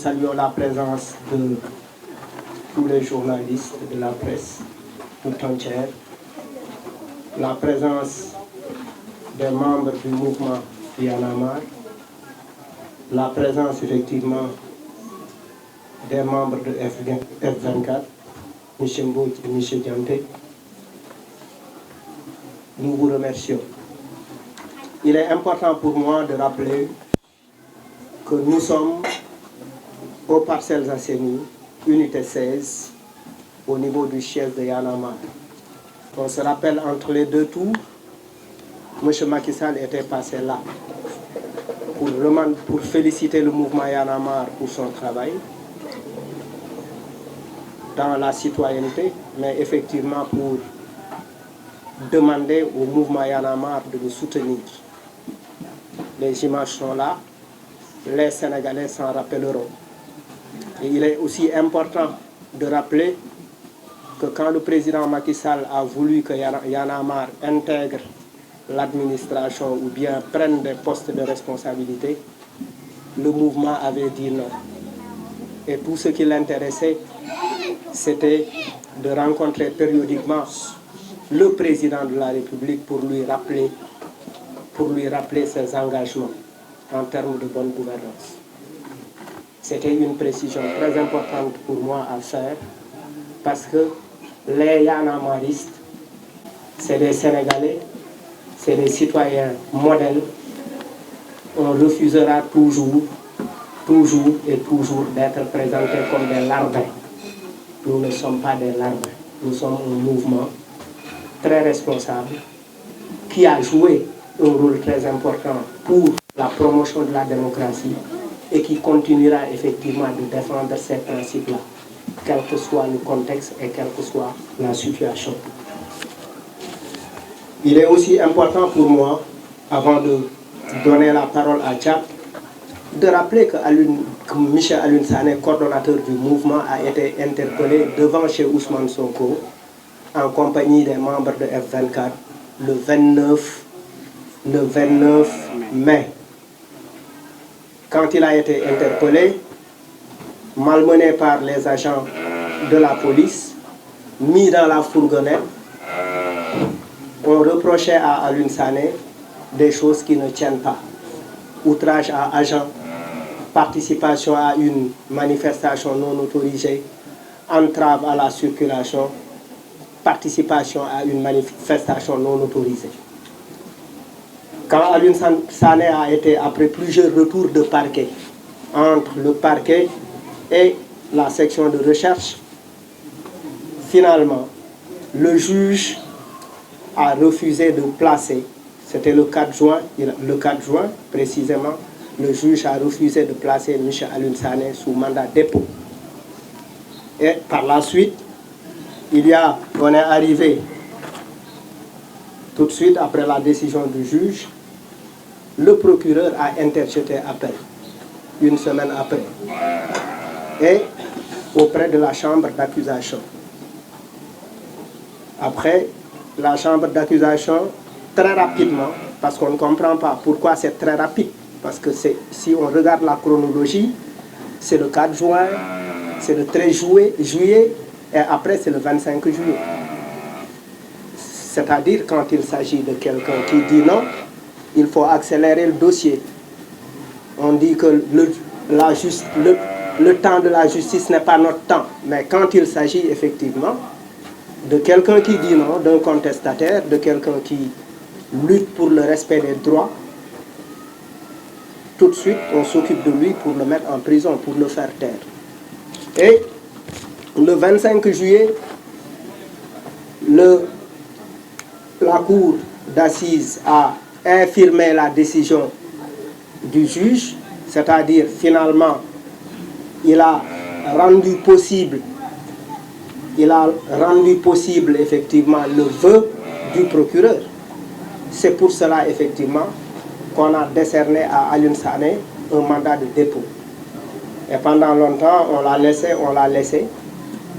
saluons la présence de tous les journalistes de la presse tout entière, la présence des membres du mouvement Y en a marre, la présence effectivement des membres de F24, M. Mbouch et M. Dianté. Nous vous remercions. Il est important pour moi de rappeler que nous sommes aux Parcelles Assainies, unité 16, au niveau du chef de Y en a marre. On se rappelle entre les deux tours, M. Macky Sall était passé là pour féliciter le mouvement Y en a marre pour son travail dans la citoyenneté, mais effectivement pour demander au mouvement Y en a marre de le soutenir. Les images sont là, les Sénégalais s'en rappelleront. Et il est aussi important de rappeler que quand le président Macky Sall a voulu que Y en a marre intègre l'administration ou bien prenne des postes de responsabilité, le mouvement avait dit non. Et tout ce qui l'intéressait, c'était de rencontrer périodiquement le président de la République pour lui rappeler ses engagements en termes de bonne gouvernance. C'était une précision très importante pour moi à faire parce que les Y en a marristes, c'est des Sénégalais, c'est des citoyens modèles. On refusera toujours d'être présentés comme des larbins. Nous ne sommes pas des larbins. Nous sommes un mouvement très responsable qui a joué un rôle très important pour la promotion de la démocratie et qui continuera effectivement de défendre ces principes-là, quel que soit le contexte et quelle que soit la situation. Il est aussi important pour moi, avant de donner la parole à Tchap, de rappeler que Michel Alioune Sané, coordonnateur du mouvement, a été interpellé devant chez Ousmane Sonko en compagnie des membres de F24 le 29 mai. Quand il a été interpellé, malmené par les agents de la police, mis dans la fourgonnette, on reprochait à Alioune Sané des choses qui ne tiennent pas. Outrage à agent, participation à une manifestation non autorisée, entrave à la circulation, participation à une manifestation non autorisée. Quand Alioune Sané a été, après plusieurs retours de parquet, entre le parquet et la section de recherche, finalement, le juge a refusé de placer, c'était le 4 juin précisément, le juge a refusé de placer M. Alioune Sané sous mandat de dépôt. Et par la suite, on est arrivé tout de suite après la décision du juge, le procureur a interjeté appel, une semaine après, et auprès de la chambre d'accusation. Après, la chambre d'accusation, très rapidement, parce qu'on ne comprend pas pourquoi c'est très rapide, parce que si on regarde la chronologie, c'est le 4 juin, c'est le 13 juillet, et après c'est le 25 juillet. C'est-à-dire quand il s'agit de quelqu'un qui dit non, il faut accélérer le dossier. On dit que le temps de la justice n'est pas notre temps, mais quand il s'agit effectivement de quelqu'un qui dit non, d'un contestataire, de quelqu'un qui lutte pour le respect des droits, tout de suite on s'occupe de lui pour le mettre en prison, pour le faire taire. Et le 25 juillet, la cour d'assises a infirmé la décision du juge, c'est-à-dire finalement il a rendu possible effectivement le vœu du procureur. C'est pour cela effectivement qu'on a décerné à Alioune Sané un mandat de dépôt. Et pendant longtemps, on l'a laissé.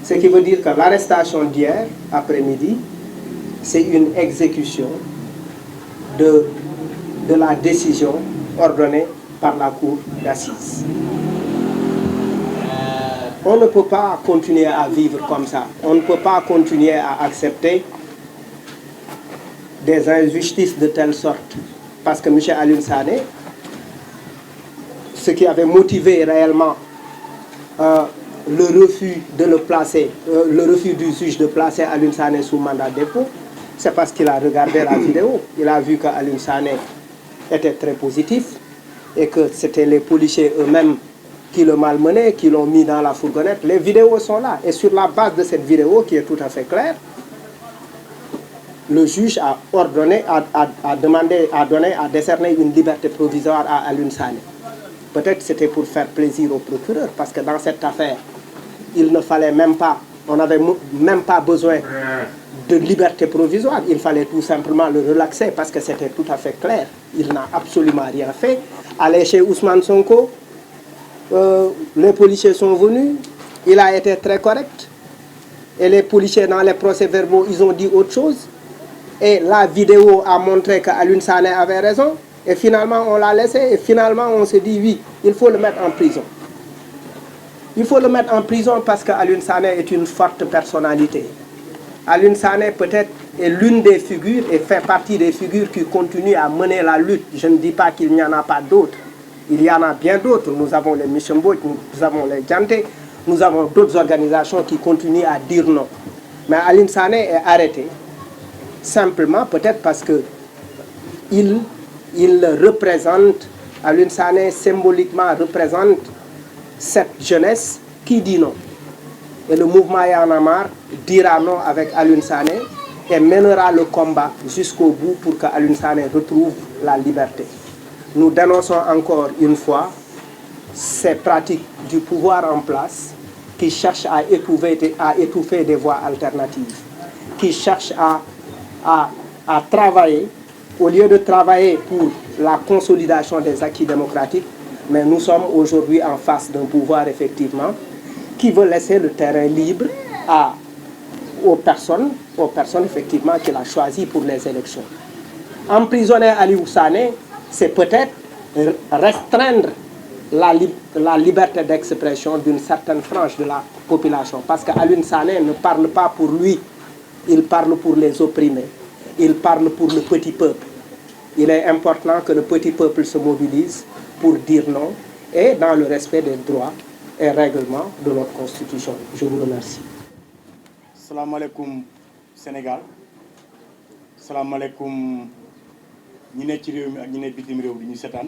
Ce qui veut dire que l'arrestation d'hier après-midi, c'est une exécution de la décision ordonnée par la cour d'assises. on ne peut pas continuer à vivre comme ça. On ne peut pas continuer à accepter des injustices de telle sorte. Parce que M. Alioune Sané, ce qui avait motivé réellement le refus de le placer, le refus du juge de placer Alioune Sané sous mandat de dépôt, c'est parce qu'il a regardé la vidéo. Il a vu que Alioune Sané était très positif et que c'était les policiers eux-mêmes qui le malmenaient, qui l'ont mis dans la fourgonnette. Les vidéos sont là. Et sur la base de cette vidéo, qui est tout à fait claire, le juge a ordonné, a décerné une liberté provisoire à Alioune Sané. Peut-être c'était pour faire plaisir au procureur, parce que dans cette affaire, il ne fallait même pas, on n'avait même pas besoin de liberté provisoire. Il fallait tout simplement le relaxer, parce que c'était tout à fait clair. Il n'a absolument rien fait. Aller chez Ousmane Sonko, les policiers sont venus, il a été très correct. Et les policiers dans les procès-verbaux, ils ont dit autre chose. Et la vidéo a montré qu'Alioune Sané avait raison. Et finalement, on l'a laissé. Et finalement, on s'est dit, oui, il faut le mettre en prison. Il faut le mettre en prison parce qu'Alioune Sané est une forte personnalité. Alioune Sané, peut-être, est l'une des figures et fait partie des figures qui continuent à mener la lutte. Je ne dis pas qu'il n'y en a pas d'autres. Il y en a bien d'autres. Nous avons les Michembo, nous avons les Djanté, nous avons d'autres organisations qui continuent à dire non. Mais Alioune Sané est arrêté simplement peut-être parce que il représente, Alioune Sané symboliquement représente cette jeunesse qui dit non. Et le mouvement Y'en a marre dira non avec Alioune Sané et mènera le combat jusqu'au bout pour que Alioune Sané retrouve la liberté. Nous dénonçons encore une fois ces pratiques du pouvoir en place qui cherchent à étouffer des voies alternatives, qui cherchent à travailler, au lieu de travailler pour la consolidation des acquis démocratiques, mais nous sommes aujourd'hui en face d'un pouvoir effectivement qui veut laisser le terrain libre aux personnes effectivement qu'il a choisies pour les élections. Emprisonner Aliou Sané, c'est peut-être restreindre la liberté d'expression d'une certaine frange de la population. Parce qu'Alioune Sané ne parle pas pour lui, il parle pour les opprimés, il parle pour le petit peuple. Il est important que le petit peuple se mobilise pour dire non et dans le respect des droits et règlements de notre constitution. Je vous remercie. Salam alaikum Sénégal. Salam alaikum ñi ne ci réew mi ak ñi ne bitim réew di ñu seetaan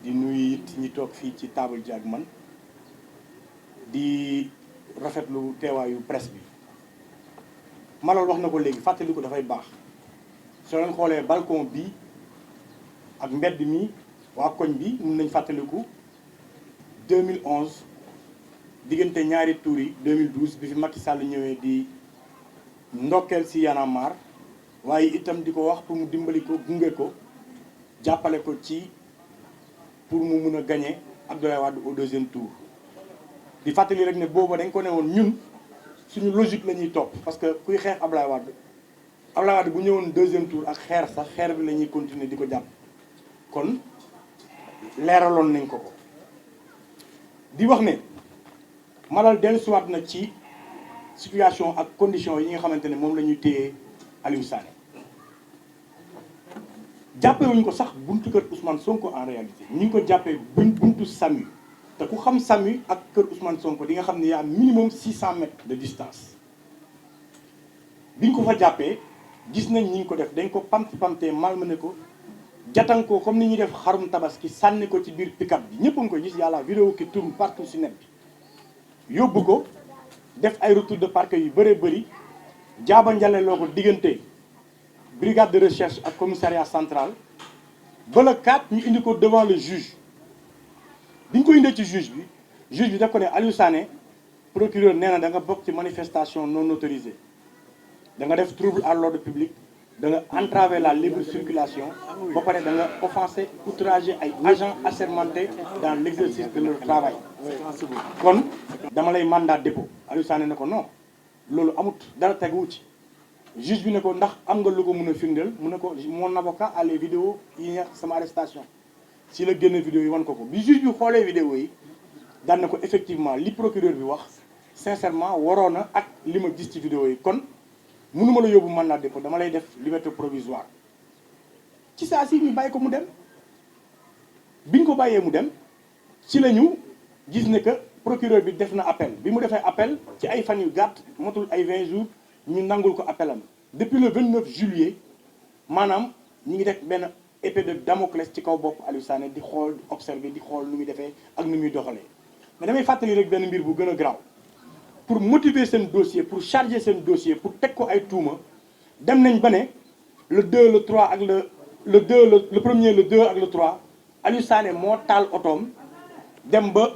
di nuyu it ñi toog fii ci table ji ak man di rafetlu teewaayu presse bi. Malal wax na ko léegi fàttaliku dafay baax soo leen xoolee balcon bi ak mbedd mi waa koñ bi mun nañ fàttaliku 2011 diggante ñaari tour yi 2012 bi fi Macky Sall ñëwee di ndokkeel si Y'en a marre waaye itam di ko wax pour mu dimbali ko gunge ko jàppale ko ci pour mu mun a gagner Abdoulaye Wade au deuxième tour. di fàttali rek ne booba dañ ko ne woon ñun suñu logique la ñuy topp parce que kuy xeex Abdoulaye Wade bu ñëwoon deuxième tour ak xeer sax xeer bi la ñuy continuer di ko jàpp kon leeraloon nañ ko ko di wax ne Malal dellusiwaat na ci situation ak condition yi nga xamante ne moom la ñuy téye Aliou Sané jàppewuñ ko sax buntu kër Ousmane Sonko en réalité ñu ngi ko jàppee buntu SAMU te ku xam SAMU ak kër Ousmane Sonko di nga xam ne y a minimum 600 mètres de distance biñ ko fa jàppee gis nañ ñi ngi ko def dañ ko pamtee malmené ko jatan ko comme ni ñuy def xarum tabaski sànni ko ci biir pick-up bi ñëpp a ngi ko gis yàlla vidéo qui tourne partout ci net bi yóbbu ko def ay retour de parquet yu bëree bëri jaaba njale loo ko diggante brigade de recherche ak commissariat central ba le 4 ñu indi ko devant le juge bi ñu ko indee ci juge bi daf ko ne Aliou Sané procureur nee na da nga bokk ci manifestation non autorisée da nga def trouble à l'ordre public da nga entraver la libre circulation ba pare da nga offenser outrager ay agents assermentés dans l'exercice de leur travail kon dama lay mandat dépôt Aliou Sané ne ko non loolu amut dara teguwu ci juge bi ne ko ndax am nga lu ko mën a firndeel mu ne ko mon avocat a les vidéos yi ñeex sama arrestation si la génne vidéo yi wan ko bi juge bi xoolee vidéo yi daan na ko effectivement li procureur bi wax sincèrement waroon na ak li ma gis ci vidéo yi kon mënuma la yóbbu mandat de dépôt dama lay def liberté provisoire ci saa si ñu bàyyi ko mu dem biñ ko bàyyee mu dem ci la ñu gis ne que procureur bi def na appel bi mu defee appel ci ay fan yu gàtt motul ay 20 jours ñu nangul ko appelam depuis le 29 juillet maanaam ñi ngi def benn épée de Damoclès ci kaw bopp Aliou Sané di xool di observer di xool nu muy defee ak nu muy doxalee mais damay fàttali rek benn mbir bu gën a garaaw pour motiver seen dossier pour charger seen dossier pour teg ko ay tuuma dem nañ ba ne le 2 le 3 ak le 2 le premier le 2 ak le 3 Aliou Sané moo taal otoom dem ba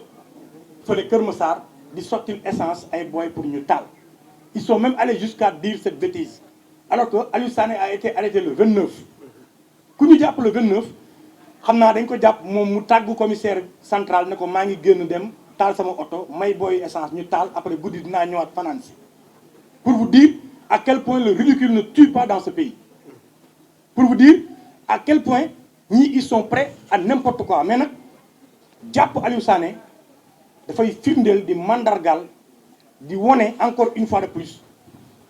fële Kër Massar di sottil essence ay boy pour ñu taal ils sont même allés jusqu'à dire cette bêtise alors que Aliou Sané a été arrêté le 29 ku ñu jàpp le 29 xam naa dañ ko jàpp moom mu tàggu commissaire central ne ko maa ngi génn dem taal sama oto may booy essence ñu taal après guddi dinaa ñëwaat fanaan si pour vous dire à quel point le ridicule ne tue pas dans ce pays pour vous dire à quel point ñii ils sont prêts à n'importe quoi mais nag jàpp Aliou Sané dafay firndeel di mandargal di wone encore une fois de plus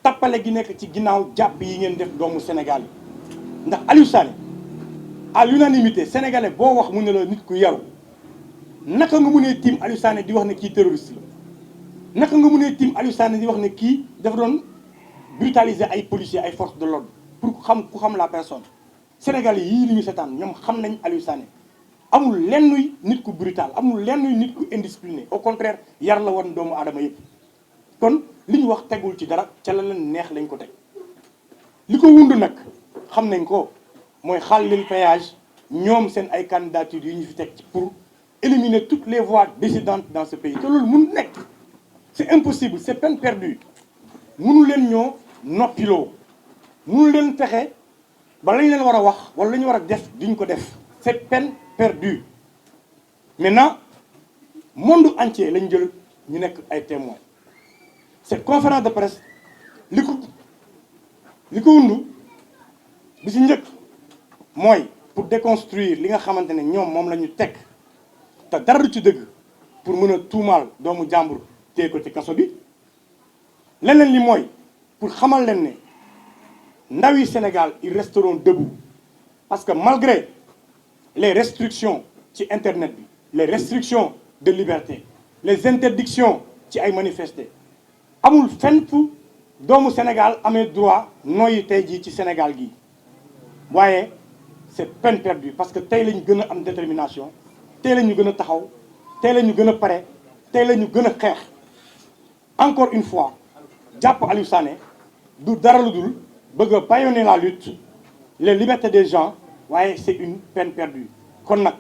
tappale gi nekk ci ginnaaw jàpp yi ngeen def doomu Sénégal yi ndax Aliou Sané à l'unanimité sénégalais boo wax mu ne la nit ku yaru naka nga mënee tiim Aliou Sané di wax ne kii terroriste la naka nga mënee tiim Aliou Sané di wax ne kii dafa doon brutaliser ay policiers ay forces de l'ordre pour ku xam la personne sénégalais yii li ñu seetaan ñoom xam nañ Aliou Sané amul lennuy nit ku brutal amul lennuy nit ku indiscipliné au contraire yar la woon doomu aadama yëpp kon li ñu wax tegul ci dara ca la leen neex lañ ko teg li ko wund nag xam nañ ko mooy xàllil péage ñoom seen ay candidatures yi ñu fi teg ci pour éliminer toutes les voies dissidentes dans ce pays te loolu mun nekk c'est impossible c'est peine perdue munu leen ñoo noppiloo munu leen fexe ba lañ leen war a wax wala la ñu war a def duñ ko def c'est peine perdue maintenant monde entier lañ jël ñu nekk ay témoins cette conférence de presse li ko wundu bi ci njëkk mooy pour déconstruire li nga xamante ne ñoom moom la ñu teg te dara du ci dëgg pour mën a tuumaal doomu jàmbur téye ko ci kaso bi leneen li mooy pour xamal leen ne ndaw yi Sénégal ils resteront debout parce que malgré les restrictions ci internet bi les restrictions de liberté les interdictions ci ay manifester amul fenn fu doomu Sénégal amee droit nooyi tey jii ci Sénégal gi waaye c'est peine perdue parce que tey la ñu gën a am détermination tey la ñu gën a taxaw tey la ñu gën a pare tey la ñu gën a xeex encore une fois jàpp Aliou Sané du dara lu dul bëgg a bâillonner la lutte les libertés des gens waaye c'est une peine perdue kon nag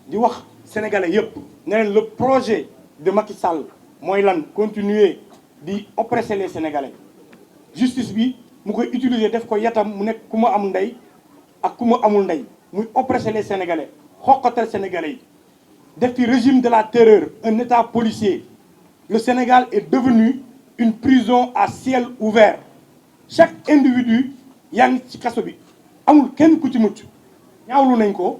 di wax sénégalais yëpp ne leen le projet de Macky Sall mooy lan continuer di oppresser les sénégalais justice bi mu koy utiliser def ko yatam mu nekk ku ma am ndey ak ku ma amul ndey muy oppresser les sénégalais xoqatal sénégalais yi def ci régime de la terreur un état policier le Sénégal est devenu une prison à ciel ouvert chaque individu yaa ngi ci kaso bi amul kenn ku ci mucc ñaawlu nañ ko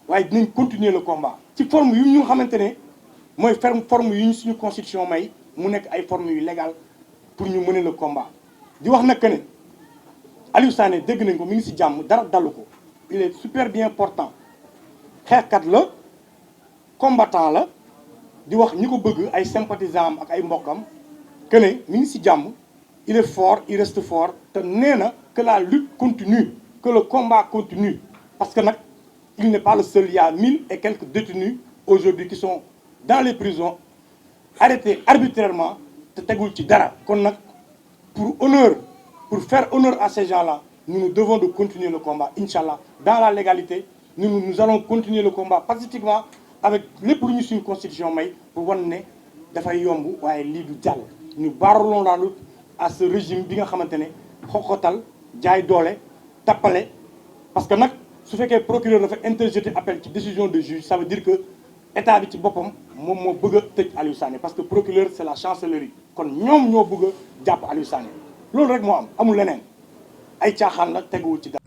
waaye dinañ continuer le combat ci forme yu ñu xamante ne mooy forme yu ñu suñu constitution may mu nekk ay formes yu légal pour ñu mener le combat di wax nag que ne Aliou Sané dégg nañ ko mi ngi ci jàmm dara dalu ko il est super bien portant xeexkat la combattant la di wax ñi ko bëgg ay sympathisants am ak ay mbokkam que ne mi ngi ci jàmm il est fort il reste fort te nee na que la lutte continue que le combat continue parce que nag il n'est pas le seul il y a 1000 et quelques détenus aujourd'hui qui sont dans les prisons arrêtés arbitrairement te tegul ci dara kon nag pour faire honneur à ces gens-là nous devons de continuer le combat inchallah dans la légalité nous allons continuer le combat pacifiquement avec lépp lu ñu suñu constitution may pour wan ne dafay yomb waaye lii du jàll ñu barrelons la lutte à ce régime bi nga xamante ne xoxotal jaay doole tappale parce que nag su fekkee procureur dafa interjeter appel ci décision de juge ça veut dire que état bi ci boppam moom moo bëgg a tëj Aliou Sané parce que procureur c'est la chancellerie kon ñoom ñoo bëgg a jàpp Aliou Sané loolu rek moo amul leneen ay caaxaan la teguwul ci dara